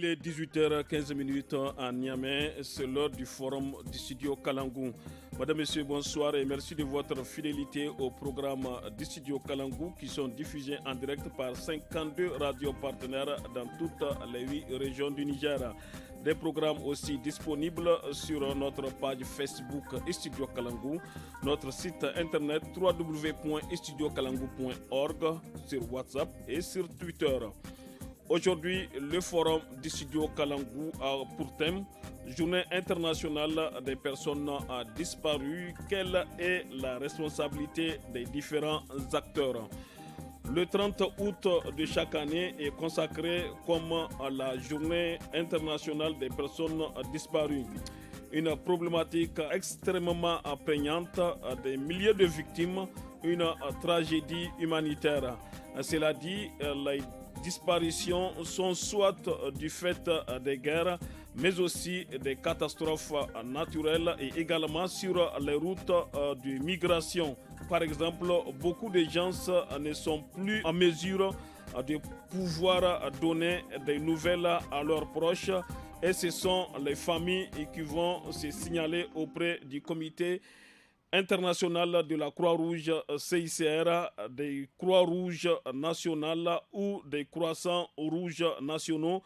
Il est 18h15 à Niamey, c'est l'heure du forum du studio Kalangou. Madame, Messieurs, bonsoir et merci de votre fidélité au programme du studio Kalangou qui sont diffusés en direct par 52 radios partenaires dans toutes les 8 régions du Niger. Des programmes aussi disponibles sur notre page Facebook Studio Kalangou, notre site internet www.studiokalangou.org, sur WhatsApp et sur Twitter. Aujourd'hui, le forum du studio Kalangou a pour thème Journée internationale des personnes disparues. Quelle est la responsabilité des différents acteurs? Le 30 août de chaque année est consacré comme la Journée internationale des personnes disparues. Une problématique extrêmement prégnante, des milliers de victimes, une tragédie humanitaire. Cela dit, les disparitions sont soit du fait des guerres, mais aussi des catastrophes naturelles et également sur les routes de migration. Par exemple, beaucoup de gens ne sont plus en mesure de pouvoir donner des nouvelles à leurs proches et ce sont les familles qui vont se signaler auprès du comité international de la Croix-Rouge CICR, des Croix-Rouges nationales ou des Croissants rouges nationaux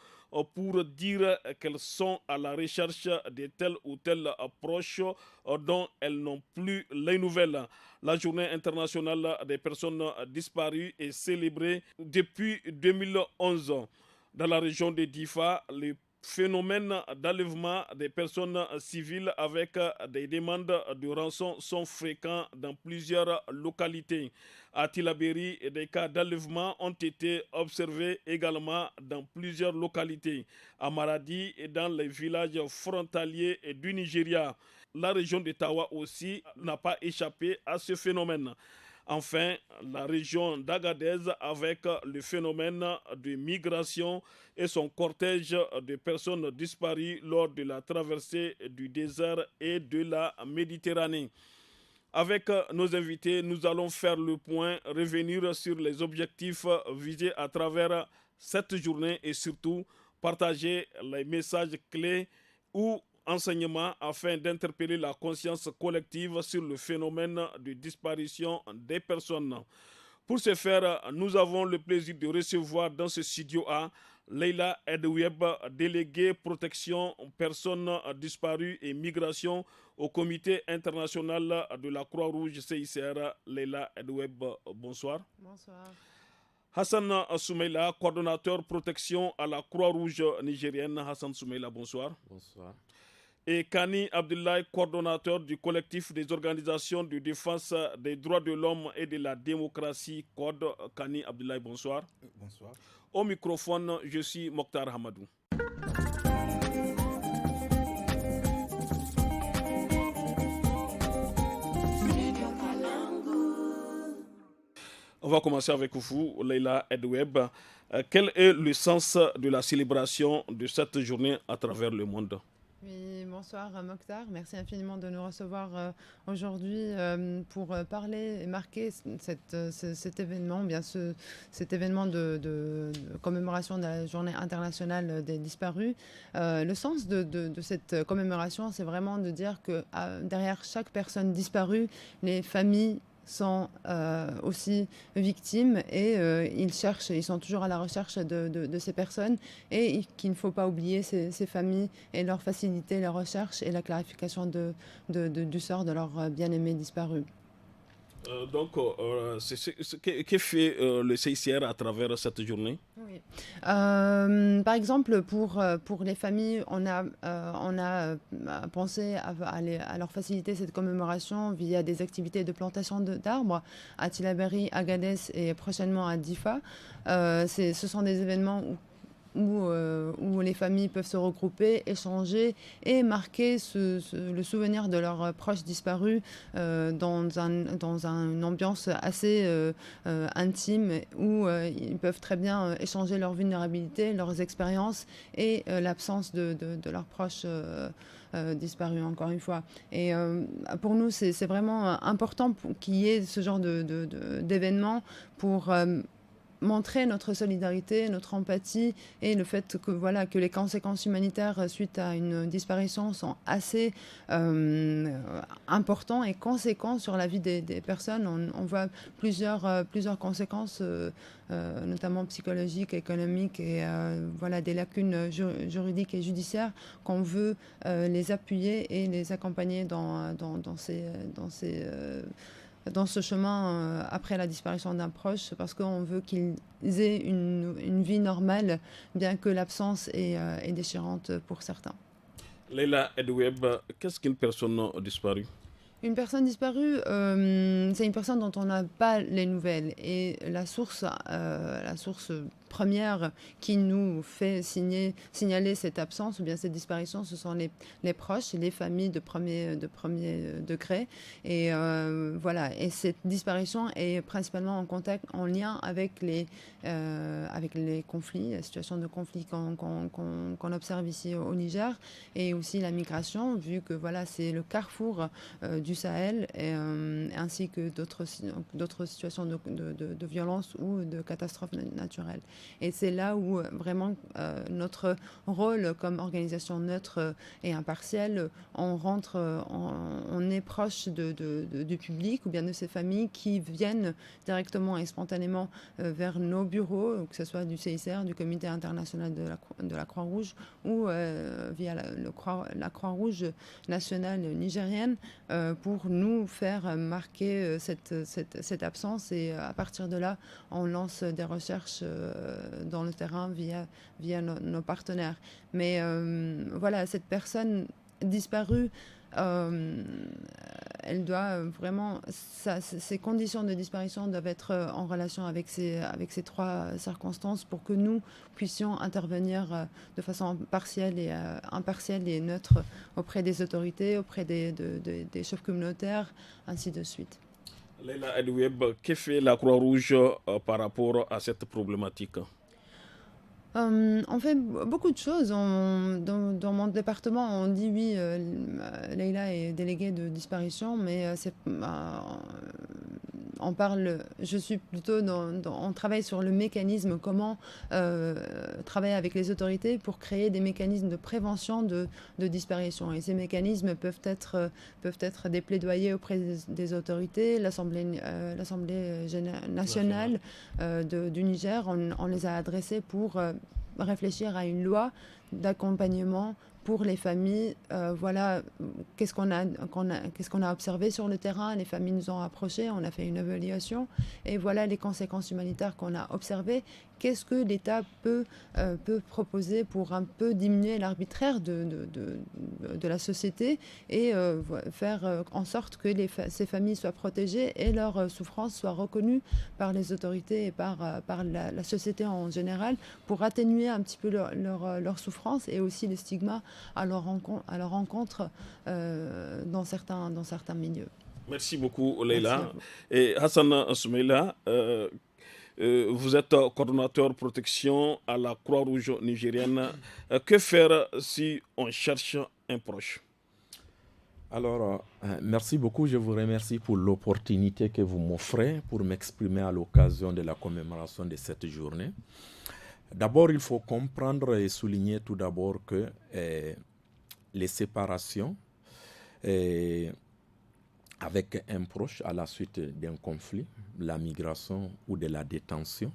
pour dire qu'elles sont à la recherche de tels ou tels proches dont elles n'ont plus les nouvelles. La journée internationale des personnes disparues est célébrée depuis 2011. Dans la région de Difa, le phénomènes d'enlèvement des personnes civiles avec des demandes de rançon sont fréquents dans plusieurs localités. À Tilaberi, des cas d'enlèvement ont été observés également dans plusieurs localités. À Maradi et dans les villages frontaliers du Nigeria. La région de Tawa aussi n'a pas échappé à ce phénomène. Enfin, la région d'Agadez avec le phénomène de migration et son cortège de personnes disparues lors de la traversée du désert et de la Méditerranée. Avec nos invités, nous allons faire le point, revenir sur les objectifs visés à travers cette journée et surtout partager les messages clés ou enseignements afin d'interpeller la conscience collective sur le phénomène de disparition des personnes. Pour ce faire, nous avons le plaisir de recevoir dans ce studio A Leila Edoueb, déléguée protection personnes disparues et migration au comité international de la Croix-Rouge CICR. Leila Edoueb, bonsoir. Bonsoir. Hassan Soumeila, coordonnateur protection à la Croix-Rouge nigérienne. Hassan Soumeila, bonsoir. Bonsoir. Et Kani Abdoulaye, coordonnateur du collectif des organisations de défense des droits de l'homme et de la démocratie, CODE. Kani Abdoulaye, bonsoir. Bonsoir. Au microphone, je suis Mokhtar Hamadou. On va commencer avec vous, Leila Edoueb. Quel est le sens de la célébration de cette journée à travers le monde? Oui, bonsoir Mokhtar, merci infiniment de nous recevoir aujourd'hui pour parler et marquer cet événement, cet événement de commémoration de la Journée internationale des disparus. Le sens de cette commémoration, c'est vraiment de dire que derrière chaque personne disparue, les familles sont aussi victimes et ils sont toujours à la recherche de ces personnes et qu'il ne faut pas oublier ces familles et leur faciliter la recherche et la clarification du sort de leurs bien-aimés disparus. Que fait le CICR à travers cette journée? Oui. Par exemple, pour les familles, on a pensé à leur faciliter cette commémoration via des activités de plantation d'arbres à Tilaberi, Agadez et prochainement à Difa. Ce sont des événements où les familles peuvent se regrouper, échanger et marquer le souvenir de leurs proches disparus dans une ambiance assez intime où ils peuvent très bien échanger leur vulnérabilité, leurs expériences et l'absence de leurs proches disparus, encore une fois. Et pour nous, c'est vraiment important qu'il y ait ce genre d'événements pour montrer notre solidarité, notre empathie et le fait que, voilà, que les conséquences humanitaires suite à une disparition sont assez importantes et conséquentes sur la vie des personnes. On voit plusieurs conséquences, notamment psychologiques, économiques et voilà, des lacunes juridiques et judiciaires qu'on veut les appuyer et les accompagner dans ce chemin après la disparition d'un proche, parce qu'on veut qu'ils aient une vie normale, bien que l'absence est déchirante pour certains. Leila Edoueb, qu'est-ce qu'une personne disparue? Une personne disparue, c'est une personne dont on n'a pas les nouvelles. Et la source première qui nous fait signaler cette absence ou bien cette disparition, ce sont les proches et les familles de premier degré. Et voilà. Et cette disparition est principalement en lien avec les conflits, la situation de conflit qu'on observe ici au Niger, et aussi la migration, vu que voilà, c'est le carrefour du Sahel, ainsi que d'autres situations de violence ou de catastrophes naturelles. Et c'est là où vraiment notre rôle comme organisation neutre et impartielle, on est proche du public ou bien de ces familles qui viennent directement et spontanément vers nos bureaux, que ce soit du CICR, du Comité international de la Croix-Rouge, ou via la Croix-Rouge nationale nigérienne, pour nous faire marquer cette absence. Et à partir de là, on lance des recherches dans le terrain via nos partenaires. Mais voilà, cette personne disparue, elle doit vraiment, ses conditions de disparition doivent être en relation avec ces trois circonstances pour que nous puissions intervenir de façon impartiale et neutre auprès des autorités, auprès des chefs communautaires, ainsi de suite. Leila Edoueb, que fait la Croix-Rouge par rapport à cette problématique? On fait beaucoup de choses. Dans mon département, on dit oui, Leila est déléguée de disparition, mais on parle, je suis plutôt on travaille sur le mécanisme, comment travailler avec les autorités pour créer des mécanismes de prévention de disparition. Et ces mécanismes peuvent être des plaidoyers auprès des autorités. L'Assemblée nationale du Niger, on les a adressés pour réfléchir à une loi d'accompagnement pour les familles. Voilà, qu'est-ce qu'on a observé sur le terrain. Les familles nous ont approchés, on a fait une évaluation, et voilà les conséquences humanitaires qu'on a observées. Qu'est-ce que l'État peut proposer pour un peu diminuer l'arbitraire de la société et faire en sorte que ces familles soient protégées et leurs souffrances soient reconnues par les autorités et par la société en général, pour atténuer un petit peu leur souffrance et aussi les stigmas à leur rencontre dans certains milieux. Merci beaucoup, Leila. Et Hassan Soumeila, vous êtes coordonnateur protection à la Croix-Rouge nigérienne. Que faire si on cherche un proche? Alors, merci beaucoup. Je vous remercie pour l'opportunité que vous m'offrez pour m'exprimer à l'occasion de la commémoration de cette journée. D'abord, il faut comprendre et souligner tout d'abord que les séparations avec un proche à la suite d'un conflit, la migration ou de la détention,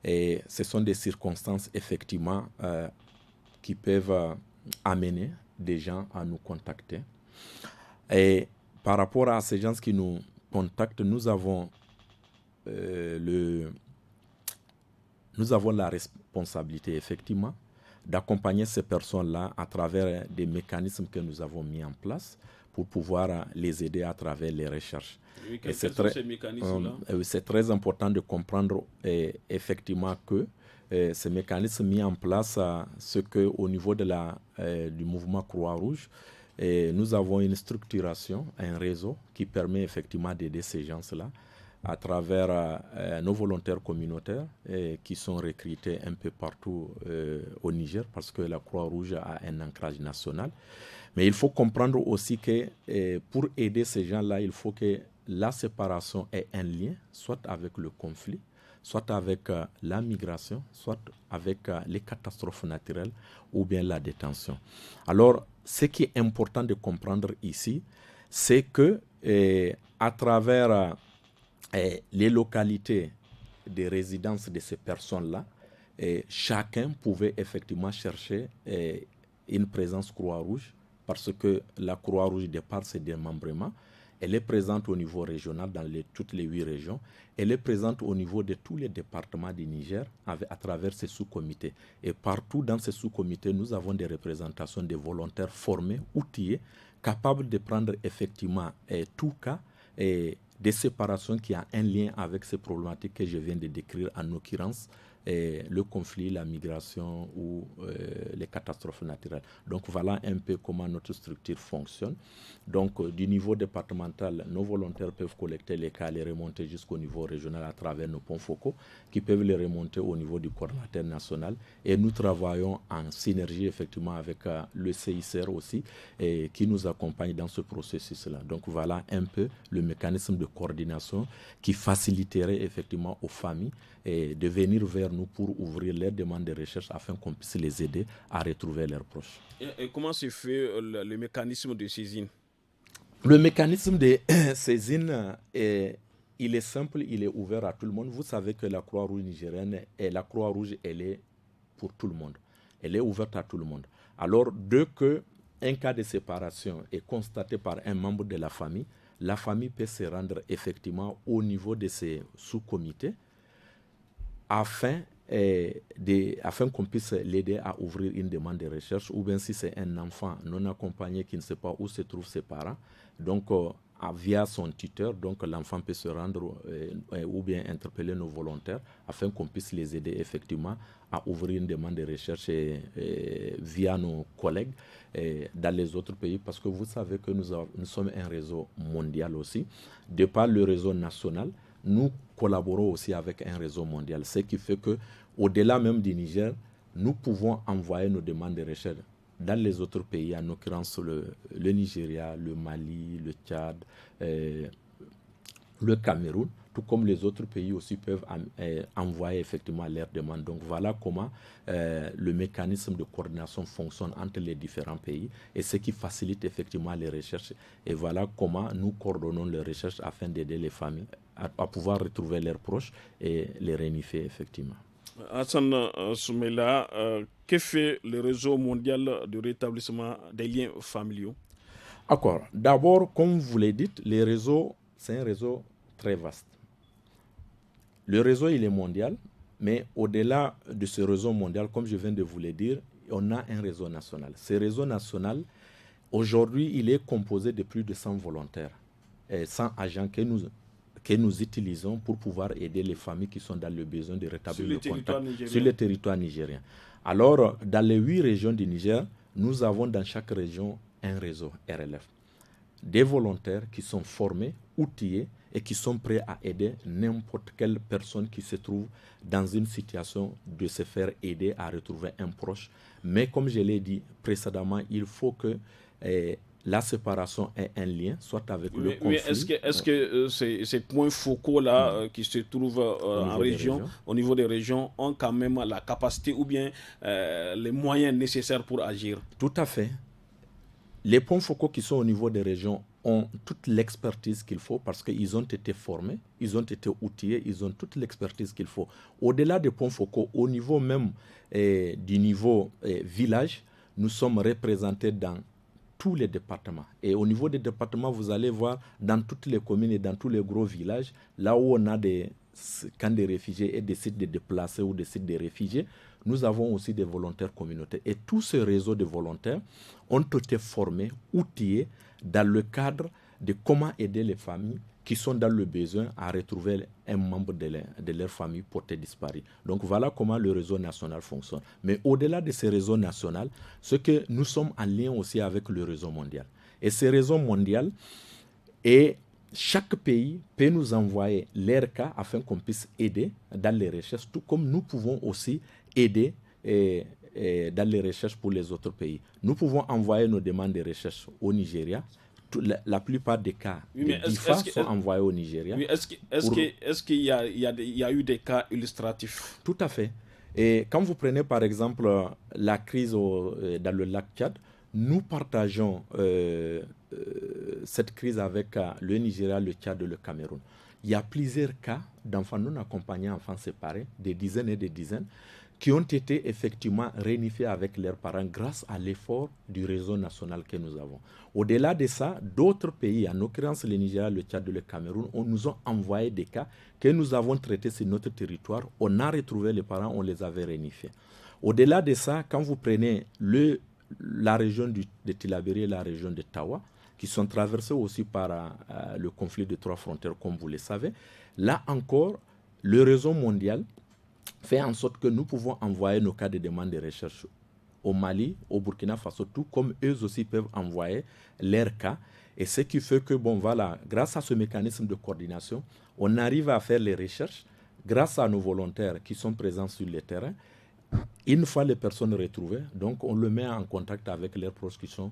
et ce sont des circonstances effectivement qui peuvent amener des gens à nous contacter. Et par rapport à ces gens qui nous contactent, nous avons la responsabilité effectivement d'accompagner ces personnes-là à travers des mécanismes que nous avons mis en place pour pouvoir les aider à travers les recherches. Oui, quels sont ces mécanismes-là? C'est très important de comprendre effectivement que ces mécanismes mis en place, ce qu'au niveau du mouvement Croix-Rouge, nous avons une structuration, un réseau qui permet effectivement d'aider ces gens-là à travers nos volontaires communautaires qui sont recrutés un peu partout au Niger, parce que la Croix-Rouge a un ancrage national. Mais il faut comprendre aussi que pour aider ces gens-là, il faut que la séparation ait un lien, soit avec le conflit, soit avec la migration, soit avec les catastrophes naturelles ou bien la détention. Alors, ce qui est important de comprendre ici, c'est que à travers les localités de résidence de ces personnes-là, chacun pouvait effectivement chercher une présence Croix-Rouge, parce que la Croix-Rouge, de par ses démembrements, elle est présente au niveau régional dans toutes les 8 régions. Elle est présente au niveau de tous les départements du Niger à travers ces sous-comités. Et partout dans ces sous-comités, nous avons des représentations de volontaires formés, outillés, capables de prendre effectivement tout cas de séparation qui a un lien avec ces problématiques que je viens de décrire, en l'occurrence le conflit, la migration ou les catastrophes naturelles. Donc voilà un peu comment notre structure fonctionne. Donc du niveau départemental, nos volontaires peuvent collecter les cas, les remonter jusqu'au niveau régional à travers nos ponts focaux, qui peuvent les remonter au niveau du coordinateur national. Et nous travaillons en synergie effectivement avec le CICR aussi, qui nous accompagne dans ce processus-là. Donc voilà un peu le mécanisme de coordination qui faciliterait effectivement aux familles de venir vers nous pour ouvrir leurs demandes de recherche afin qu'on puisse les aider à retrouver leurs proches. Et comment se fait le mécanisme de saisine? Le mécanisme de saisine, il est simple, il est ouvert à tout le monde. Vous savez que la Croix-Rouge nigérienne, la Croix-Rouge, elle est pour tout le monde. Elle est ouverte à tout le monde. Alors, dès qu'un cas de séparation est constaté par un membre de la famille peut se rendre effectivement au niveau de ces sous-comités afin qu'on puisse l'aider à ouvrir une demande de recherche, ou bien si c'est un enfant non accompagné qui ne sait pas où se trouvent ses parents, donc via son tuteur, donc l'enfant peut se rendre ou bien interpeller nos volontaires afin qu'on puisse les aider effectivement à ouvrir une demande de recherche via nos collègues dans les autres pays, parce que vous savez que nous sommes un réseau mondial aussi. De par le réseau national, nous collaborons aussi avec un réseau mondial, ce qui fait que au-delà même du Niger, nous pouvons envoyer nos demandes de recherche dans les autres pays, en l'occurrence le Nigeria, le Mali, le Tchad, le Cameroun, tout comme les autres pays aussi peuvent envoyer effectivement leurs demandes. Donc voilà comment le mécanisme de coordination fonctionne entre les différents pays, et ce qui facilite effectivement les recherches. Et voilà comment nous coordonnons les recherches afin d'aider les familles à pouvoir retrouver leurs proches et les réunifier effectivement. Hassan Soumela, que fait le réseau mondial de rétablissement des liens familiaux? D'accord. D'abord, comme vous l'avez dit, les réseaux, c'est un réseau très vaste. Le réseau, il est mondial, mais au-delà de ce réseau mondial, comme je viens de vous le dire, on a un réseau national. Ce réseau national, aujourd'hui, il est composé de plus de 100 volontaires, 100 agents que nous utilisons pour pouvoir aider les familles qui sont dans le besoin de rétablir le contact sur le territoire nigérien. Alors, dans les 8 régions du Niger, nous avons dans chaque région un réseau RLF. Des volontaires qui sont formés, outillés et qui sont prêts à aider n'importe quelle personne qui se trouve dans une situation de se faire aider à retrouver un proche. Mais comme je l'ai dit précédemment, il faut que la séparation ait un lien, soit avec le conflit. Mais est-ce que ces points focaux-là qui se trouvent en région, au niveau des régions, ont quand même la capacité ou bien les moyens nécessaires pour agir? Tout à fait. Les points focaux qui sont au niveau des régions ont toute l'expertise qu'il faut, parce qu'ils ont été formés, ils ont été outillés, ils ont toute l'expertise qu'il faut. Au-delà des points focaux, au niveau même du niveau village, nous sommes représentés dans tous les départements. Et au niveau des départements, vous allez voir dans toutes les communes et dans tous les gros villages, là où on a des camps de réfugiés et des sites de déplacés ou des sites de réfugiés, nous avons aussi des volontaires communautaires. Et tout ce réseau de volontaires ont été formés, outillés dans le cadre de comment aider les familles qui sont dans le besoin à retrouver un membre de leur famille porté disparu. Donc voilà comment le réseau national fonctionne. Mais au-delà de ce réseau national, c'est que nous sommes en lien aussi avec le réseau mondial. Et ce réseau mondial, chaque pays peut nous envoyer leur cas afin qu'on puisse aider dans les recherches, tout comme nous pouvons aussi aider dans les recherches pour les autres pays. Nous pouvons envoyer nos demandes de recherche au Nigeria, la plupart des cas oui, de DIFA sont envoyés au Nigeria. Oui, est-ce qu'il y a eu des cas illustratifs? Tout à fait. Et quand vous prenez par exemple la crise dans le lac Tchad, nous partageons cette crise avec le Nigeria, le Tchad et le Cameroun. Il y a plusieurs cas d'enfants non accompagnés, enfants séparés, des dizaines et des dizaines, qui ont été effectivement réunifiés avec leurs parents grâce à l'effort du réseau national que nous avons. Au-delà de ça, d'autres pays, en l'occurrence le Nigeria, le Tchad et le Cameroun, nous ont envoyé des cas que nous avons traités sur notre territoire. On a retrouvé les parents, on les avait réunifiés. Au-delà de ça, quand vous prenez la région de Tillabéri et la région de Tawa, qui sont traversées aussi par le conflit de 3 frontières, comme vous le savez, là encore, le réseau mondial fait en sorte que nous pouvons envoyer nos cas de demande de recherche au Mali, au Burkina Faso, tout comme eux aussi peuvent envoyer leurs cas. Et ce qui fait que, grâce à ce mécanisme de coordination, on arrive à faire les recherches grâce à nos volontaires qui sont présents sur le terrain. Une fois les personnes retrouvées, donc on le met en contact avec leurs proches qui sont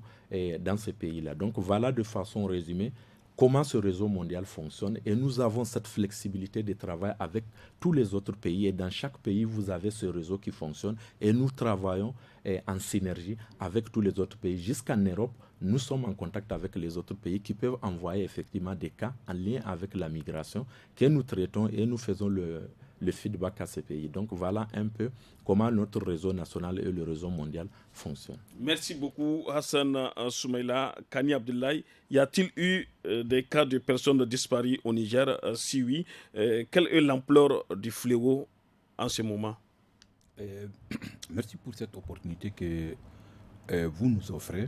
dans ces pays-là. Donc voilà de façon résumée comment ce réseau mondial fonctionne, et nous avons cette flexibilité de travail avec tous les autres pays, et dans chaque pays vous avez ce réseau qui fonctionne, et nous travaillons en synergie avec tous les autres pays. Jusqu'en Europe, nous sommes en contact avec les autres pays qui peuvent envoyer effectivement des cas en lien avec la migration que nous traitons, et nous faisons le feedback à ces pays. Donc voilà un peu comment notre réseau national et le réseau mondial fonctionnent. Merci beaucoup Hassan Soumaïla. Kani Abdoulaye, y a-t-il eu des cas de personnes disparues au Niger? Si oui, quelle est l'ampleur du fléau en ce moment? Merci pour cette opportunité que vous nous offrez,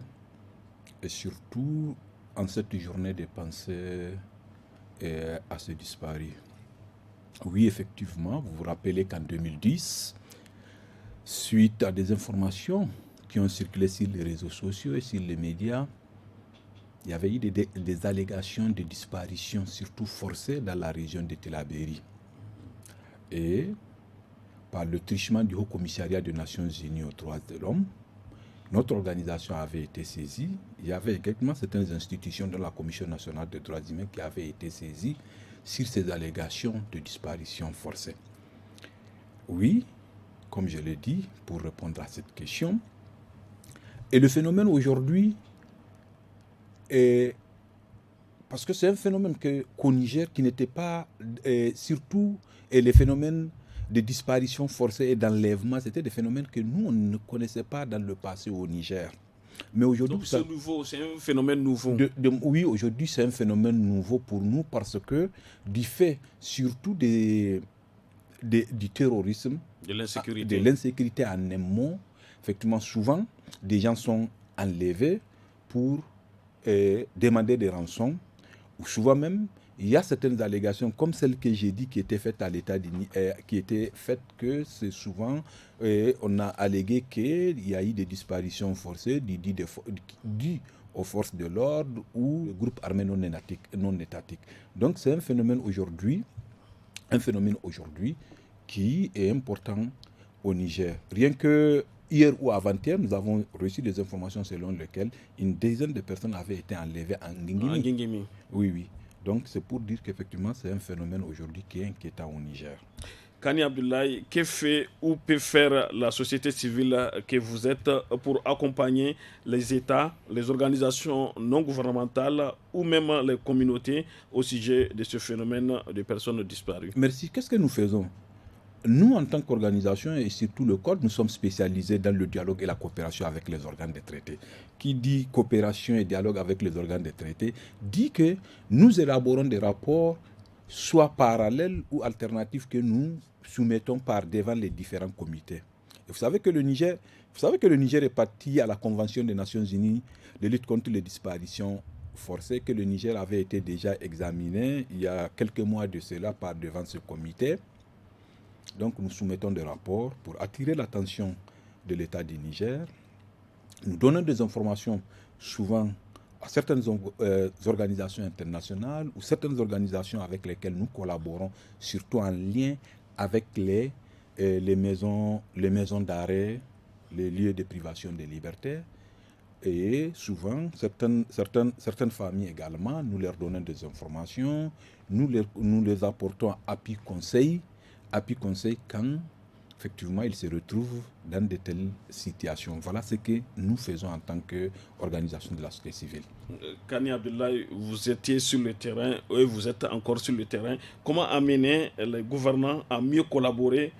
et surtout en cette journée de pensée à ces disparus. Oui, effectivement, vous vous rappelez qu'en 2010, suite à des informations qui ont circulé sur les réseaux sociaux et sur les médias, il y avait eu des allégations de disparition, surtout forcées, dans la région de Tillabéri. Et par le truchement du Haut Commissariat des Nations Unies aux droits de l'homme, notre organisation avait été saisie. Il y avait également certaines institutions de la Commission nationale des droits humains qui avaient été saisies sur ces allégations de disparition forcée. Oui, comme je l'ai dit, pour répondre à cette question, et le phénomène aujourd'hui est... Parce que c'est un phénomène qu'au Niger qui n'était pas... surtout, et les phénomènes de disparition forcée et d'enlèvement, c'était des phénomènes que nous, on ne connaissait pas dans le passé au Niger. Mais aujourd'hui, donc c'est nouveau, c'est un phénomène nouveau. Oui, aujourd'hui c'est un phénomène nouveau pour nous parce que du fait surtout du terrorisme, de l'insécurité en un mot, effectivement souvent des gens sont enlevés pour demander des rançons, ou souvent même il y a certaines allégations comme celle que j'ai dit qui était faite à l'État qui était faite que c'est souvent on a allégué qu'il y a eu des disparitions forcées dues aux forces de l'ordre ou groupes armés non étatiques. Donc c'est un phénomène aujourd'hui qui est important au Niger. Rien que hier ou avant-hier, nous avons reçu des informations selon lesquelles une dizaine de personnes avaient été enlevées en Nguingimi. Oui. Donc c'est pour dire qu'effectivement c'est un phénomène aujourd'hui qui est inquiétant au Niger. Kani Abdoulaye, que fait ou peut faire la société civile que vous êtes pour accompagner les États, les organisations non gouvernementales ou même les communautés au sujet de ce phénomène de personnes disparues? Merci. Qu'est-ce que nous faisons? Nous, en tant qu'organisation et surtout le Code, nous sommes spécialisés dans le dialogue et la coopération avec les organes de traité. Qui dit coopération et dialogue avec les organes de traité dit que nous élaborons des rapports soit parallèles ou alternatifs que nous soumettons par devant les différents comités. Et vous savez que le Niger est parti à la Convention des Nations Unies de lutte contre les disparitions forcées, que le Niger avait été déjà examiné il y a quelques mois de cela par devant ce comité. Donc nous soumettons des rapports pour attirer l'attention de l'État du Niger. Nous donnons des informations souvent à certaines organisations internationales ou certaines organisations avec lesquelles nous collaborons, surtout en lien avec les maisons d'arrêt, les lieux de privation de liberté. Et souvent, certaines familles également, nous leur donnons des informations, nous les apportons appui conseil quand effectivement ils se retrouvent dans de telles situations. Voilà ce que nous faisons en tant qu'organisation de la société civile. Kani Abdoulaye, vous étiez sur le terrain, et vous êtes encore sur le terrain. Comment amener les gouvernants à mieux collaborer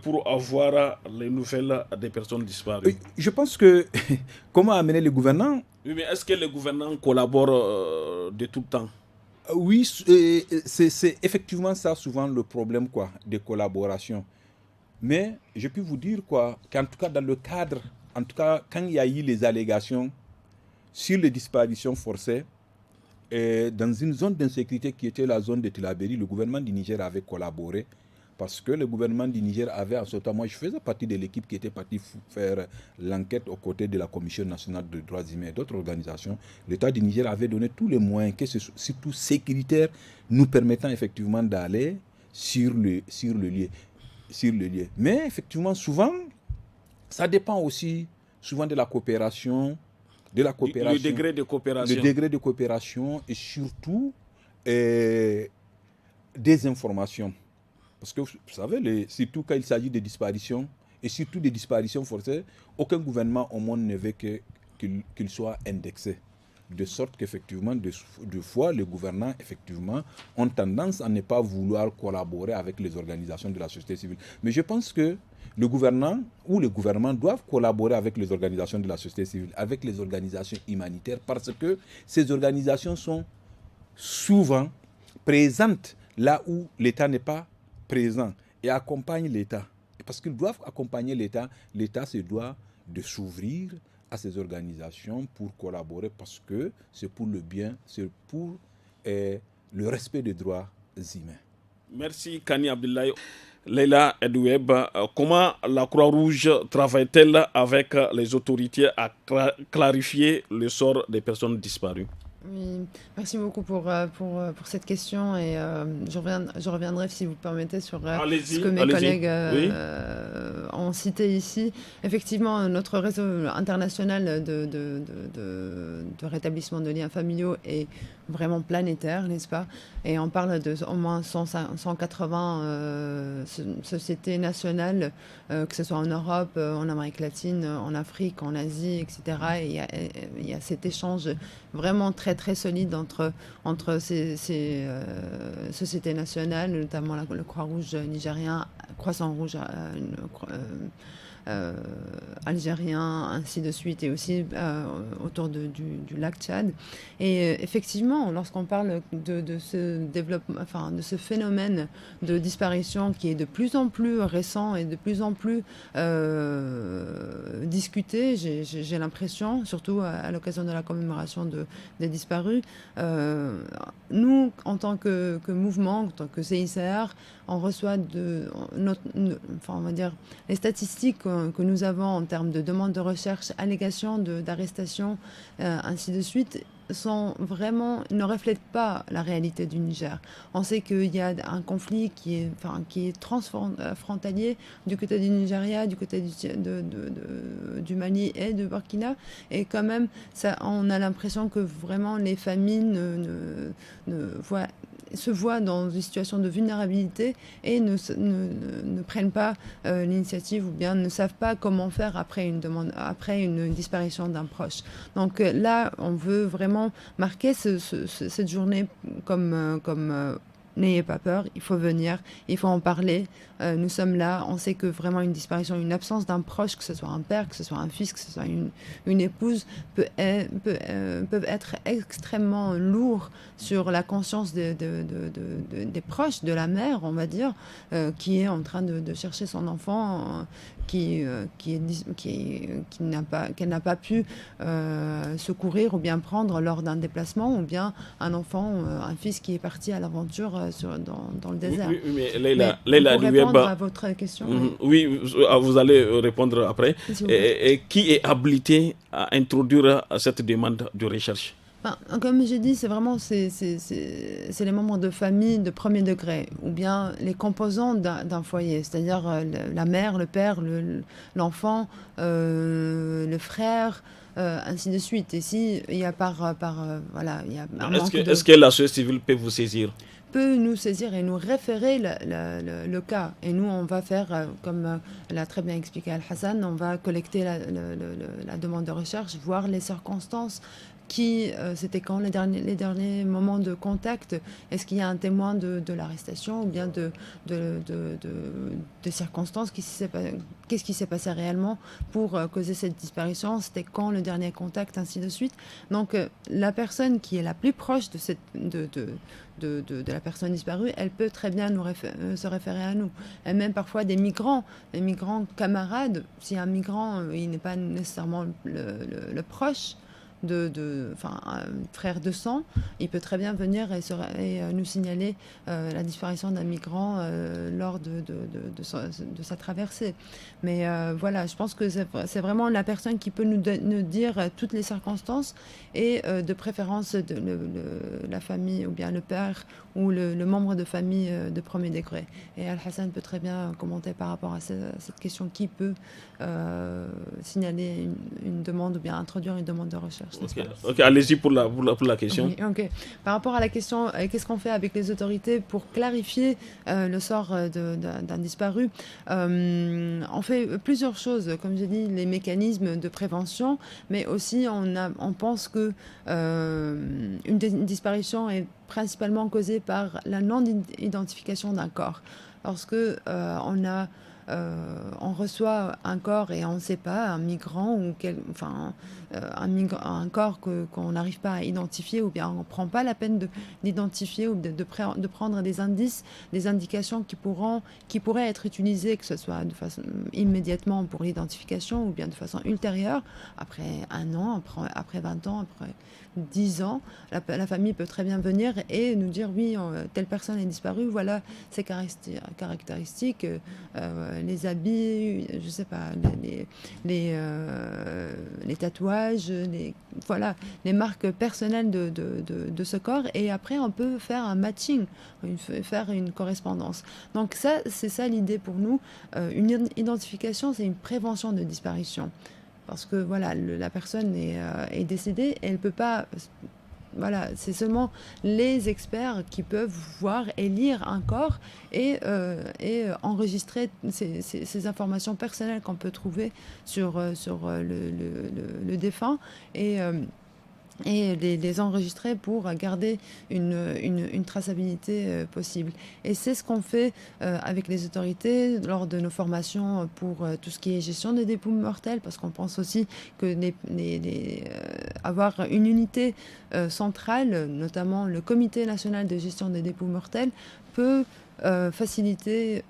pour avoir les nouvelles des personnes disparues? Je pense que comment amener les gouvernants? Oui, mais est-ce que les gouvernants collaborent de tout le temps? Oui, c'est effectivement ça souvent le problème de collaboration. Mais je peux vous dire qu'en tout cas dans le cadre, en tout cas quand il y a eu les allégations sur les disparitions forcées, dans une zone d'insécurité qui était la zone de Tillabéri, le gouvernement du Niger avait collaboré parce que le gouvernement du Niger avait en ce temps, moi je faisais partie de l'équipe qui était partie faire l'enquête aux côtés de la Commission nationale des droits humains et d'autres organisations. L'État du Niger avait donné tous les moyens, surtout sécuritaires, nous permettant effectivement d'aller sur le lieu. Mais effectivement, souvent, ça dépend aussi souvent de la coopération. Le degré de coopération. Le degré de coopération et surtout des informations. Parce que vous savez, surtout quand il s'agit de disparitions, et surtout des disparitions forcées, aucun gouvernement au monde ne veut qu'il soit indexé. De sorte qu'effectivement, deux fois, les gouvernants effectivement, ont tendance à ne pas vouloir collaborer avec les organisations de la société civile. Mais je pense que le gouvernant ou les gouvernements doivent collaborer avec les organisations de la société civile, avec les organisations humanitaires, parce que ces organisations sont souvent présentes là où l'État n'est pas présent et accompagnent l'État. Parce qu'ils doivent accompagner l'État, l'État se doit de s'ouvrir à ces organisations pour collaborer parce que c'est pour le bien, c'est pour le respect des droits humains. Merci Kani Abdoulaye. Leila Edoueb, comment la Croix-Rouge travaille-t-elle avec les autorités à clarifier le sort des personnes disparues? Oui, merci beaucoup pour cette question et je reviendrai, si vous permettez, sur ce que mes collègues ont cité ici. Effectivement, notre réseau international de rétablissement de liens familiaux est vraiment planétaire, n'est-ce pas? Et on parle de au moins 180 sociétés nationales, que ce soit en Europe, en Amérique latine, en Afrique, en Asie, etc. Et il y a cet échange vraiment très très solide entre ces sociétés nationales, notamment le Croix-Rouge nigérien, Croissant-Rouge algérien, ainsi de suite, et aussi autour du lac Tchad. Et effectivement, lorsqu'on parle de ce développement, enfin de ce phénomène de disparition qui est de plus en plus récent et de plus en plus discuté, j'ai l'impression, surtout à l'occasion de la commémoration des disparus, nous, en tant que mouvement, en tant que CICR, on reçoit on va dire, les statistiques que nous avons en termes de demandes de recherche, allégations d'arrestation, ainsi de suite, ne reflètent pas la réalité du Niger. On sait qu'il y a un conflit qui est transfrontalier du côté du Nigeria, du côté du Mali et de Burkina, et quand même, on a l'impression que vraiment les familles se voient dans une situation de vulnérabilité et ne prennent pas l'initiative ou bien ne savent pas comment faire après une disparition d'un proche. Donc là, on veut vraiment marquer cette journée comme n'ayez pas peur, il faut venir, il faut en parler. Nous sommes là, on sait que vraiment une disparition, une absence d'un proche, que ce soit un père, que ce soit un fils, que ce soit une épouse, peuvent être extrêmement lourds sur la conscience des proches, de la mère, on va dire, qui est en train de chercher son enfant, qu'elle n'a pas pu secourir ou bien prendre lors d'un déplacement, ou bien un enfant, un fils qui est parti à l'aventure dans le désert. Oui, mais Leila pour répondre à votre question. Oui, vous allez répondre après. Et qui est habilité à introduire cette demande de recherche? Comme j'ai dit, c'est vraiment c'est les membres de famille de premier degré, ou bien les composants d'un foyer, c'est-à-dire la mère, le père, l'enfant, le frère, ainsi de suite. Et si il y a voilà, il y a un manque est-ce que la société civile peut vous saisir? Peut nous saisir et nous référer le cas. Et nous, on va faire, comme l'a très bien expliqué Al-Hassan, on va collecter la demande de recherche, voir les circonstances. C'était quand les derniers moments de contact? Est-ce qu'il y a un témoin de l'arrestation ou bien de circonstances? Qu'est-ce qui s'est passé réellement pour causer cette disparition? C'était quand le dernier contact, ainsi de suite. Donc la personne qui est la plus proche de la personne disparue, elle peut très bien se référer à nous. Et même parfois des migrants camarades, si un migrant il n'est pas nécessairement le proche, un frère de sang, il peut très bien venir et nous signaler la disparition d'un migrant lors de sa traversée. Mais voilà, je pense que c'est vraiment la personne qui peut nous dire toutes les circonstances et de préférence la famille ou bien le père ou le membre de famille de premier degré. Et Al-Hassan peut très bien commenter par rapport à cette question, qui peut signaler une demande ou bien introduire une demande de recherche. Ok, allez-y pour la question. Ok. Par rapport à la question, qu'est-ce qu'on fait avec les autorités pour clarifier le sort d'un disparu? On fait plusieurs choses, comme j'ai dit, les mécanismes de prévention, mais aussi on pense que une disparition est principalement causée par la non-identification d'un corps. Lorsque on reçoit un corps et on ne sait pas, un migrant ou un corps qu'on n'arrive pas à identifier, ou bien on ne prend pas la peine d'identifier ou de prendre des indices, des indications qui pourraient être utilisées, que ce soit de façon immédiatement pour l'identification ou bien de façon ultérieure, après 1 an, après 20 ans, après 10 ans, la famille peut très bien venir et nous dire oui, telle personne est disparue, voilà ses caractéristiques, les habits, je sais pas, les tatouages, les marques personnelles de ce corps, et après on peut faire un matching, faire une correspondance. Donc ça, c'est ça l'idée pour nous. Une identification, c'est une prévention de disparition. Parce que voilà, la personne est décédée, elle ne peut pas. Voilà, c'est seulement les experts qui peuvent voir et lire un corps et enregistrer ces informations personnelles qu'on peut trouver sur le défunt et les enregistrer pour garder une traçabilité possible. Et c'est ce qu'on fait avec les autorités lors de nos formations pour tout ce qui est gestion des dépôts mortels, parce qu'on pense aussi que avoir une unité centrale, notamment le Comité national de gestion des dépôts mortels, peut faciliter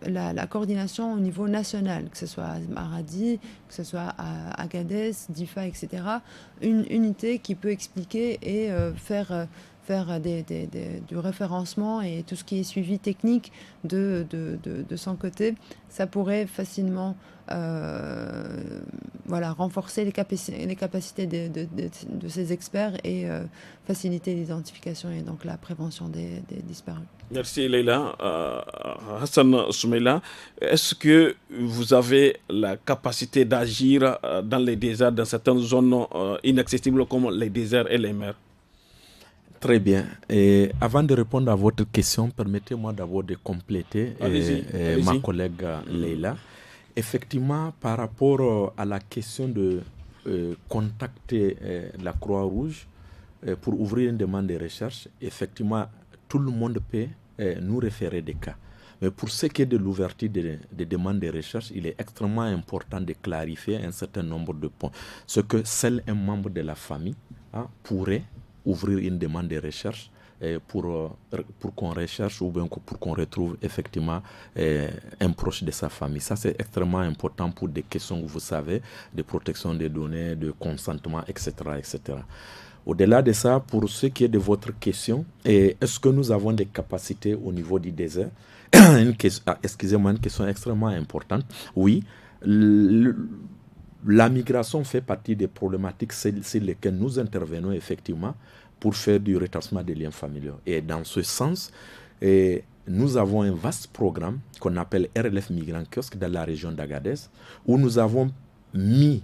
la coordination au niveau national, que ce soit à Maradi, que ce soit à Agadez, Difa, etc. Une unité qui peut expliquer et faire du référencement et tout ce qui est suivi technique de son côté. Ça pourrait facilement renforcer les capacités de ces experts et faciliter l'identification et donc la prévention des disparus. Merci Leïla. Hassan Soumeila, est-ce que vous avez la capacité d'agir dans les déserts, dans certaines zones inaccessibles comme les déserts et les mers? Très bien. Et avant de répondre à votre question, permettez-moi d'abord de compléter ma collègue Leïla. Effectivement, par rapport à la question de contacter la Croix-Rouge pour ouvrir une demande de recherche, effectivement, tout le monde peut nous référer des cas. Mais pour ce qui est de l'ouverture des demandes de recherche, il est extrêmement important de clarifier un certain nombre de points. Ce que seul un membre de la famille pourrait ouvrir une demande de recherche pour qu'on recherche ou bien pour qu'on retrouve effectivement un proche de sa famille. Ça, c'est extrêmement important pour des questions, vous savez, de protection des données, de consentement, etc., etc. Au-delà de ça, pour ce qui est de votre question, est-ce que nous avons des capacités au niveau du désert? Excusez-moi, une question extrêmement importante. Oui. la migration fait partie des problématiques sur lesquelles nous intervenons effectivement pour faire du rétablissement des liens familiaux. Et dans ce sens, nous avons un vaste programme qu'on appelle RLF Migrants Kiosque dans la région d'Agadez, où nous avons mis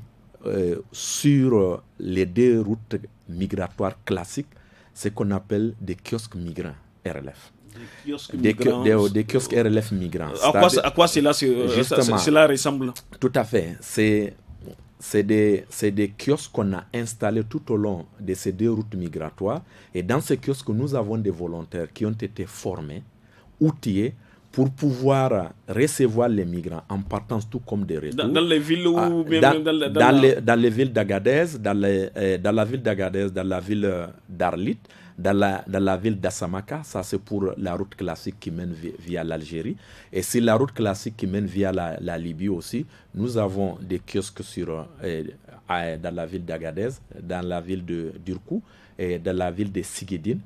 sur les 2 routes migratoires classiques ce qu'on appelle des kiosques migrants RLF. Des kiosques RLF migrants. À quoi cela ressemble? Tout à fait. C'est des kiosques qu'on a installés tout au long de ces 2 routes migratoires. Et dans ces kiosques, nous avons des volontaires qui ont été formés, outillés, pour pouvoir recevoir les migrants en partance tout comme des retours. Dans les villes ou bien dans les villes d'Agadez, dans la ville d'Agadez, dans la ville d'Arlit, dans la ville d'Assamaka, ça c'est pour la route classique qui mène via l'Algérie. Et c'est la route classique qui mène via la Libye aussi. Nous avons des kiosques dans la ville d'Agadez, dans la ville d'Urkou et dans la ville de Sigedine,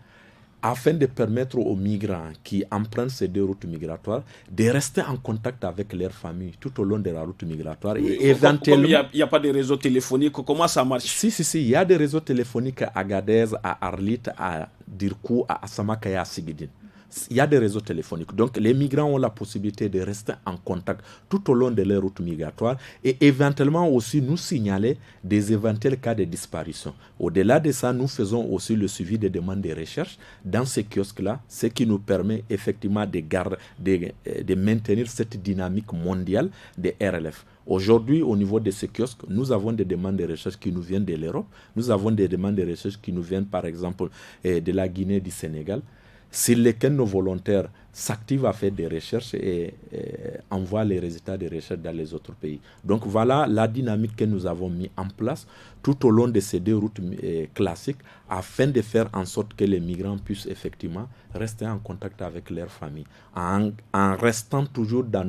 afin de permettre aux migrants qui empruntent ces 2 routes migratoires de rester en contact avec leurs familles tout au long de la route migratoire. Oui, et éventuellement, il n'y a pas de réseau téléphonique, comment ça marche? Si, il y a des réseaux téléphoniques à Agadez, à Arlit, à Dirkou, à Assamaka et à Sigedine. Il y a des réseaux téléphoniques. Donc, les migrants ont la possibilité de rester en contact tout au long de leur route migratoire et éventuellement aussi nous signaler des éventuels cas de disparition. Au-delà de ça, nous faisons aussi le suivi des demandes de recherche dans ces kiosques-là, ce qui nous permet effectivement de maintenir cette dynamique mondiale des RLF. Aujourd'hui, au niveau de ces kiosques, nous avons des demandes de recherche qui nous viennent de l'Europe. Nous avons des demandes de recherche qui nous viennent, par exemple, de la Guinée, du Sénégal, sur lesquels nos volontaires s'activent à faire des recherches et envoient les résultats des recherches dans les autres pays. Donc voilà la dynamique que nous avons mis en place tout au long de ces 2 routes classiques afin de faire en sorte que les migrants puissent effectivement rester en contact avec leurs familles en restant toujours dans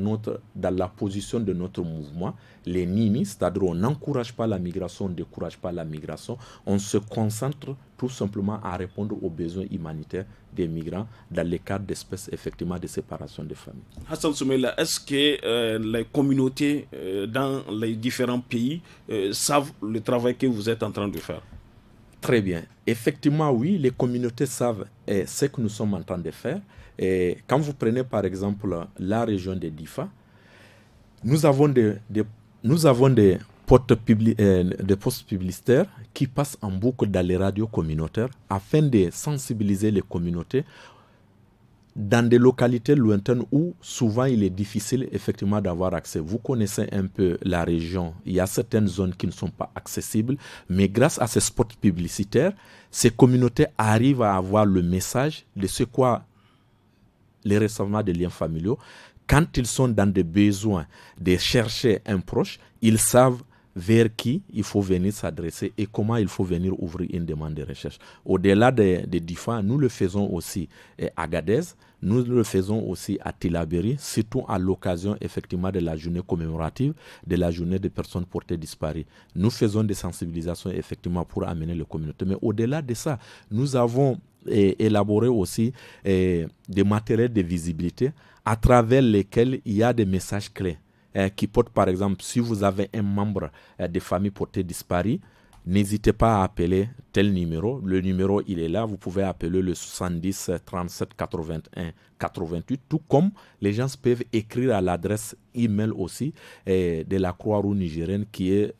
la position de notre mouvement, les NIMI, c'est-à-dire on n'encourage pas la migration, on ne décourage pas la migration, on se concentre tout simplement à répondre aux besoins humanitaires des migrants dans les cas d'espèces effectivement de séparation des familles. Hassan Soumaïla, est-ce que les communautés dans les différents pays savent le travail que vous êtes en train de faire? Très bien. Effectivement, oui, les communautés savent ce que nous sommes en train de faire. Et quand vous prenez par exemple la région de Difa, nous avons des postes publicitaires qui passent en boucle dans les radios communautaires afin de sensibiliser les communautés dans des localités lointaines où souvent il est difficile effectivement d'avoir accès. Vous connaissez un peu la région, il y a certaines zones qui ne sont pas accessibles, mais grâce à ces spots publicitaires, ces communautés arrivent à avoir le message de ce qu'est le rétablissement des liens familiaux. Quand ils sont dans des besoins de chercher un proche, ils savent vers qui il faut venir s'adresser et comment il faut venir ouvrir une demande de recherche. Au-delà de Difa, nous le faisons aussi à Agadez, nous le faisons aussi à Tillabéri, surtout à l'occasion effectivement de la journée commémorative, de la journée des personnes portées disparues. Nous faisons des sensibilisations effectivement pour amener les communautés. Mais au-delà de ça, nous avons élaboré aussi des matériels de visibilité à travers lesquels il y a des messages clés. Qui porte par exemple, si vous avez un membre de famille porté disparu, n'hésitez pas à appeler tel numéro. Le numéro, il est là. Vous pouvez appeler le 70 37 81 88. Tout comme les gens peuvent écrire à l'adresse email aussi de la Croix-Rouge nigérienne qui est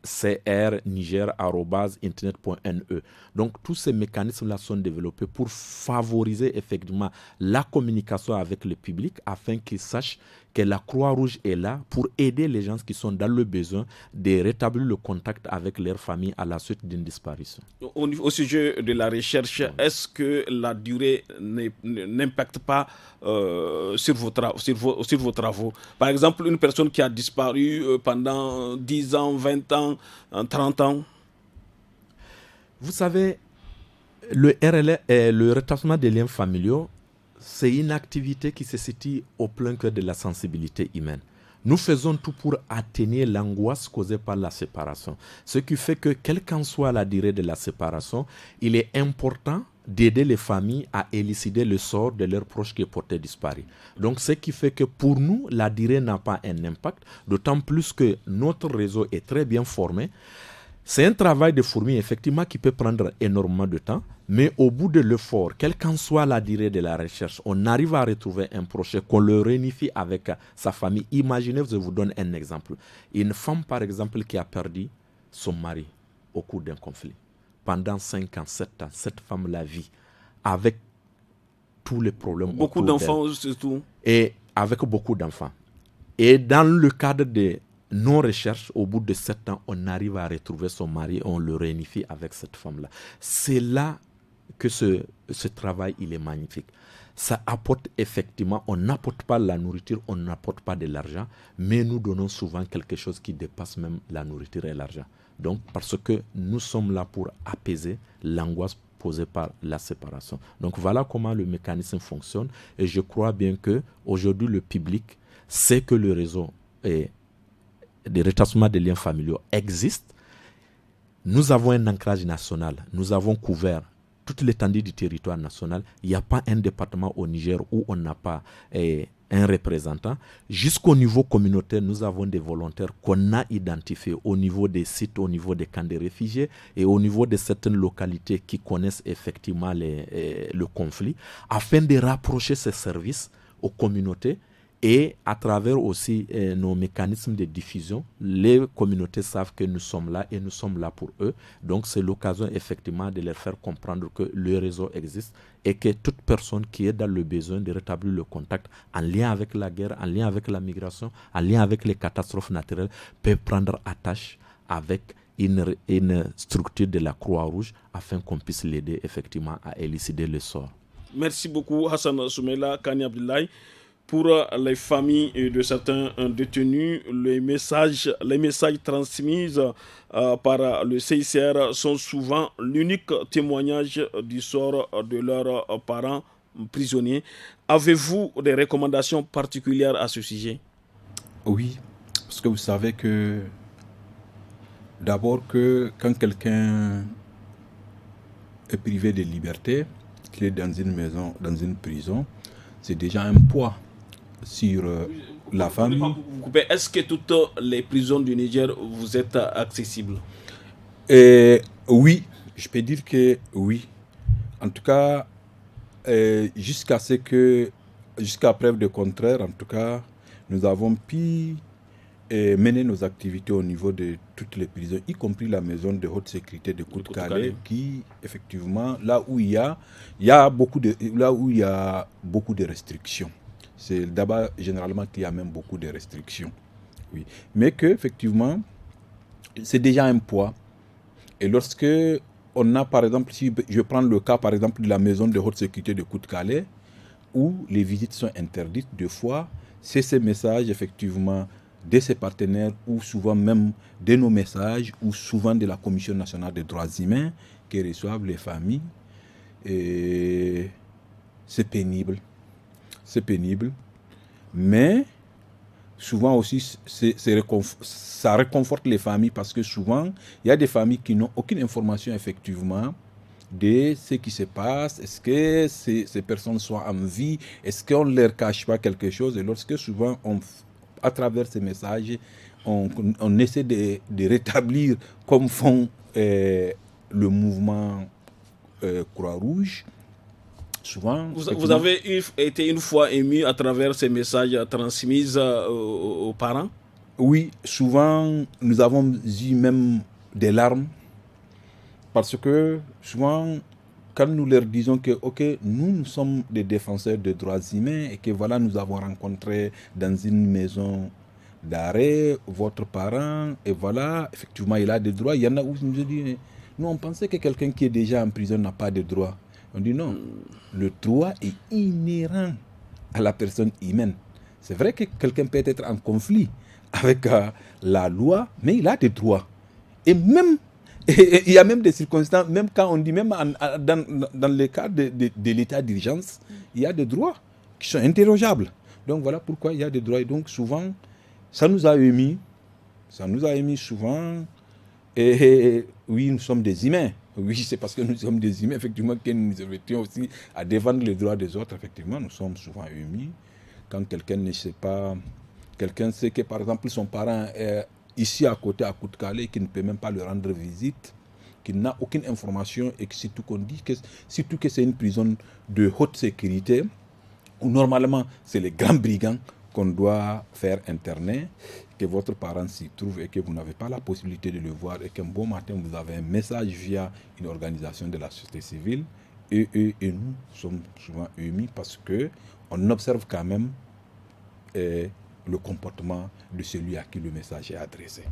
crniger@internet.ne. Donc tous ces mécanismes-là sont développés pour favoriser effectivement la communication avec le public afin qu'ils sachent que la Croix-Rouge est là pour aider les gens qui sont dans le besoin de rétablir le contact avec leur famille à la suite d'une disparition. Au sujet de la recherche, est-ce que la durée n'impacte pas sur vos travaux? Par exemple, une personne qui a disparu pendant 10 ans, 20 ans, 30 ans? Vous savez, le rétablissement des liens familiaux, c'est une activité qui se situe au plein cœur de la sensibilité humaine. Nous faisons tout pour atténuer l'angoisse causée par la séparation. Ce qui fait que, quelle qu'en soit la durée de la séparation, il est important d'aider les familles à élucider le sort de leurs proches qui est porté disparu. Donc, ce qui fait que pour nous, la durée n'a pas un impact, d'autant plus que notre réseau est très bien formé. C'est un travail de fourmi, effectivement, qui peut prendre énormément de temps, mais au bout de l'effort, quelle qu'en soit la durée de la recherche, on arrive à retrouver un proche, qu'on le réunifie avec sa famille. Imaginez, je vous donne un exemple. Une femme, par exemple, qui a perdu son mari au cours d'un conflit. Pendant 5 ans, 7 ans, cette femme la vit avec tous les problèmes. Beaucoup d'enfants, surtout. Et avec beaucoup d'enfants. Et dans le cadre de nos recherches, au bout de 7 ans, on arrive à retrouver son mari, on le réunifie avec cette femme-là. C'est là que ce travail, il est magnifique. Ça apporte effectivement, on n'apporte pas la nourriture, on n'apporte pas de l'argent, mais nous donnons souvent quelque chose qui dépasse même la nourriture et l'argent. Donc, parce que nous sommes là pour apaiser l'angoisse posée par la séparation. Donc, voilà comment le mécanisme fonctionne. Et je crois bien qu'aujourd'hui, le public sait que le réseau de rétablissement des liens familiaux existe. Nous avons un ancrage national. Nous avons couvert toute l'étendue du territoire national. Il n'y a pas un département au Niger où on n'a pas un représentant. Jusqu'au niveau communautaire, nous avons des volontaires qu'on a identifiés au niveau des sites, au niveau des camps de réfugiés et au niveau de certaines localités qui connaissent effectivement le conflit, afin de rapprocher ces services aux communautés. Et à travers aussi nos mécanismes de diffusion, les communautés savent que nous sommes là et nous sommes là pour eux. Donc c'est l'occasion effectivement de leur faire comprendre que le réseau existe et que toute personne qui est dans le besoin de rétablir le contact en lien avec la guerre, en lien avec la migration, en lien avec les catastrophes naturelles, peut prendre attache avec une structure de la Croix-Rouge afin qu'on puisse l'aider effectivement à élucider le sort. Merci beaucoup Hassan Soumela Kani Abdoulaye. Pour les familles de certains détenus, les messages transmis par le CICR sont souvent l'unique témoignage du sort de leurs parents prisonniers. Avez-vous des recommandations particulières à ce sujet? Oui, parce que vous savez que d'abord que quand quelqu'un est privé de liberté, qu'il est dans une maison, dans une prison, c'est déjà un poids sur la famille. Est-ce que toutes les prisons du Niger vous êtes accessibles? Oui, je peux dire que oui. En tout cas, jusqu'à preuve de contraire, en tout cas, nous avons pu mener nos activités au niveau de toutes les prisons, y compris la maison de haute sécurité de Kout-Kalé, qui effectivement, là où il y a beaucoup de restrictions. C'est d'abord généralement qu'il y a même beaucoup de restrictions. Oui. Mais qu'effectivement, c'est déjà un poids. Et lorsque on a, par exemple, si je prends le cas, par exemple, de la maison de haute sécurité de Kout-Kalé, où les visites sont interdites, deux fois, c'est ces messages, effectivement, de ses partenaires, ou souvent même de nos messages, ou souvent de la Commission nationale des droits humains, que reçoivent les familles. Et c'est pénible. C'est pénible, mais souvent aussi, ça réconforte les familles parce que souvent, il y a des familles qui n'ont aucune information effectivement de ce qui se passe. Est-ce que ces personnes sont en vie? Est-ce qu'on ne leur cache pas quelque chose? Et lorsque souvent, à travers ces messages, on essaie de rétablir comme font le mouvement Croix-Rouge. Souvent, vous avez été une fois ému à travers ces messages transmis aux parents? Oui, souvent nous avons eu même des larmes parce que souvent quand nous leur disons que ok, nous sommes des défenseurs des droits humains et que voilà, nous avons rencontré dans une maison d'arrêt votre parent et voilà, effectivement il a des droits. Il y en a où nous disent nous on pensait que quelqu'un qui est déjà en prison n'a pas de droits. On dit non, le droit est inhérent à la personne humaine. C'est vrai que quelqu'un peut être en conflit avec la loi, mais il a des droits. Et même, il y a même des circonstances, même quand on dit, même dans le cas de l'état d'urgence, il y a des droits qui sont interrogeables. Donc voilà pourquoi il y a des droits. Et donc souvent, ça nous a émis souvent. Et oui, nous sommes des humains. Oui, c'est parce que nous sommes des humains, effectivement, que nous étions aussi à défendre les droits des autres. Effectivement, nous sommes souvent émus. Quand quelqu'un ne sait pas, quelqu'un sait que, par exemple, son parent est ici à côté, à Kout-Calais, qui ne peut même pas lui rendre visite, qui n'a aucune information, et que surtout qu'on dit que, surtout que c'est une prison de haute sécurité, où normalement, c'est les grands brigands qu'on doit faire interner, que votre parent s'y trouve et que vous n'avez pas la possibilité de le voir et qu'un bon matin, vous avez un message via une organisation de la société civile et nous sommes souvent émus parce qu'on observe quand même le comportement de celui à qui le message est adressé.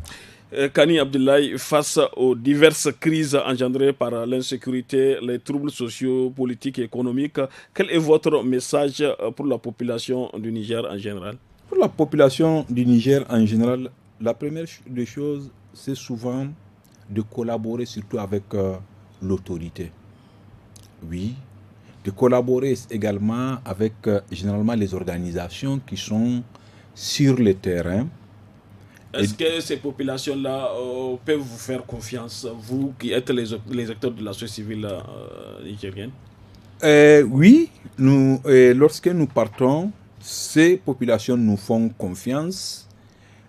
Kani Abdoulaye, face aux diverses crises engendrées par l'insécurité, les troubles sociaux, politiques et économiques, quel est votre message pour la population du Niger en général? Pour la population du Niger en général, la première des choses, c'est souvent de collaborer surtout avec l'autorité. Oui, de collaborer également avec généralement les organisations qui sont sur le terrain. Est-ce que ces populations-là peuvent vous faire confiance, vous qui êtes les acteurs de la société civile nigérienne? Oui, lorsque nous partons, ces populations nous font confiance.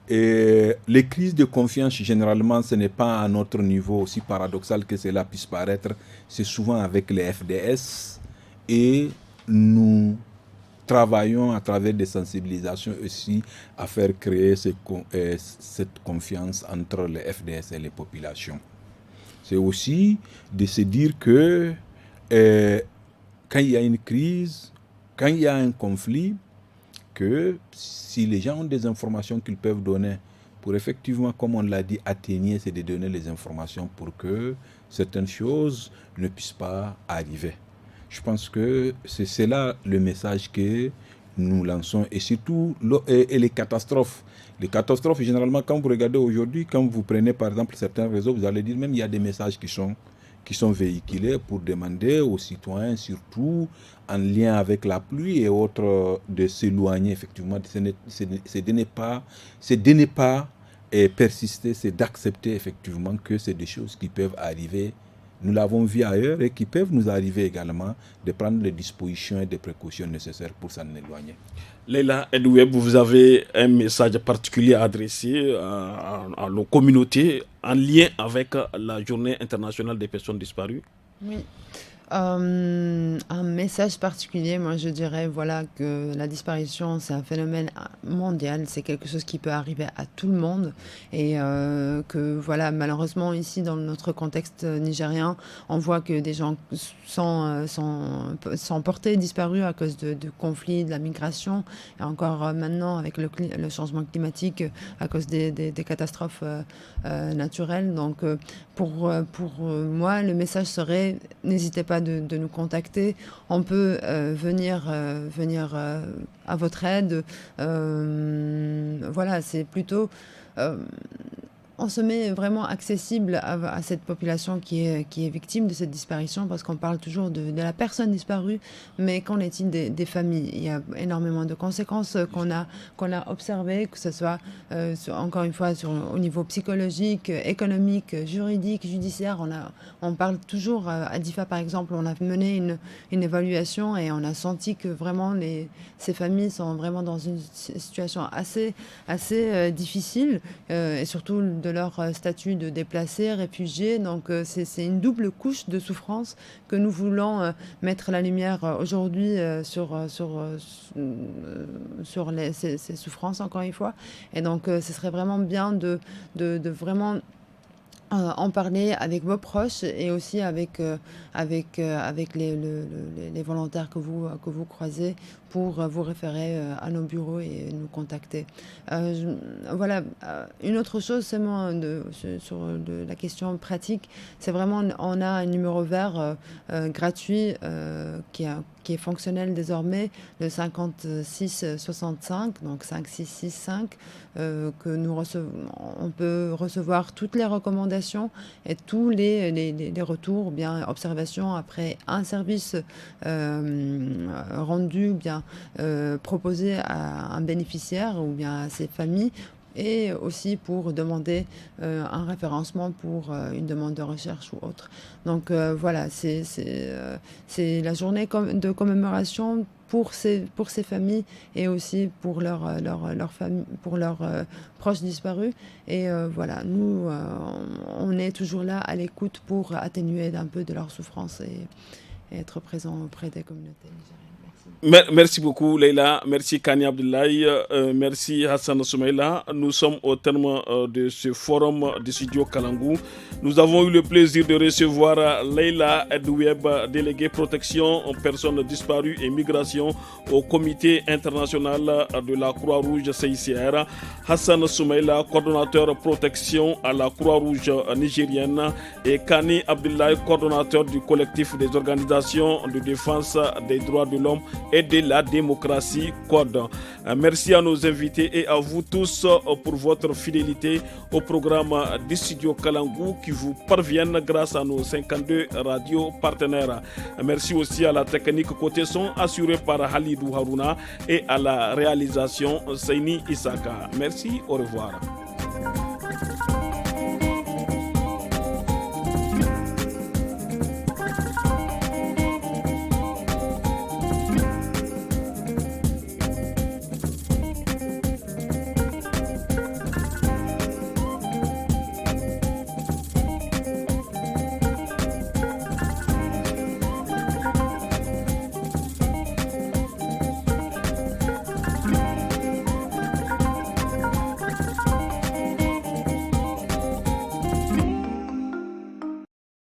Et les crises de confiance, généralement, ce n'est pas à notre niveau, aussi paradoxal que cela puisse paraître, c'est souvent avec les FDS. Et nous travaillons à travers des sensibilisations aussi à faire créer cette confiance entre les FDS et les populations. C'est aussi de se dire que quand il y a une crise, quand il y a un conflit, que si les gens ont des informations qu'ils peuvent donner pour effectivement, comme on l'a dit, atteigner, c'est de donner les informations pour que certaines choses ne puissent pas arriver. Je pense que c'est là le message que nous lançons. Et surtout, les catastrophes. Les catastrophes, généralement, quand vous regardez aujourd'hui, quand vous prenez par exemple certains réseaux, vous allez dire même il y a des messages qui sont véhiculés pour demander aux citoyens, surtout en lien avec la pluie et autres, de s'éloigner, effectivement. C'est de ne pas persister, c'est d'accepter effectivement que c'est des choses qui peuvent arriver. Nous l'avons vu ailleurs et qui peuvent nous arriver également, de prendre les dispositions et les précautions nécessaires pour s'en éloigner. Leila Edoueb, vous avez un message particulier à adresser à nos communautés en lien avec la Journée internationale des personnes disparues? Oui. Un message particulier, moi je dirais voilà, que la disparition c'est un phénomène mondial, c'est quelque chose qui peut arriver à tout le monde et que voilà, malheureusement ici dans notre contexte nigérien, on voit que des gens sont portés disparus à cause de conflits, de la migration et encore maintenant avec le changement climatique à cause des catastrophes naturelles. Donc pour moi le message serait n'hésitez pas de nous contacter. On peut venir à votre aide. Voilà, c'est plutôt... on se met vraiment accessible à cette population qui est victime de cette disparition parce qu'on parle toujours de la personne disparue, mais qu'en est-il des familles? Il y a énormément de conséquences qu'on a observées, que ce soit encore une fois au niveau psychologique, économique, juridique, judiciaire. On parle toujours à DIFA par exemple, on a mené une évaluation et on a senti que vraiment ces familles sont vraiment dans une situation assez difficile et surtout de leur statut de déplacés, réfugiés. Donc c'est une double couche de souffrance que nous voulons mettre la lumière aujourd'hui sur ces souffrances, encore une fois. Et donc ce serait vraiment bien de vraiment en parler avec vos proches et aussi avec les volontaires que vous croisez pour vous référer à nos bureaux et nous contacter. Voilà, une autre chose seulement sur la question pratique, c'est vraiment, on a un numéro vert gratuit qui est fonctionnel désormais, le 5665, donc 5665, que on peut recevoir toutes les recommandations et tous les retours, ou bien observations après un service rendu, ou bien proposé à un bénéficiaire ou bien à ses familles. et aussi pour demander un référencement pour une demande de recherche ou autre. Donc voilà, c'est la journée de commémoration pour ces familles et aussi pour leurs proches disparus. Et voilà, nous, on est toujours là à l'écoute pour atténuer un peu de leur souffrance et être présent auprès des communautés nigériennes. Merci beaucoup Leïla, merci Kani Abdoulaye, merci Hassan Soumaïla. Nous sommes au terme de ce forum du studio Kalangou. Nous avons eu le plaisir de recevoir Leïla Edoueb, déléguée protection aux personnes disparues et migration au comité international de la Croix-Rouge CICR, Hassan Soumaïla, coordonnateur protection à la Croix-Rouge nigérienne, et Kani Abdoulaye, coordonnateur du collectif des organisations de défense des droits de l'homme et de la démocratie CODE. Merci à nos invités et à vous tous pour votre fidélité au programme du studio Kalangou qui vous parviennent grâce à nos 52 radios partenaires. Merci aussi à la technique côté son assurée par Halidou Harouna et à la réalisation Seini Isaka. Merci, au revoir.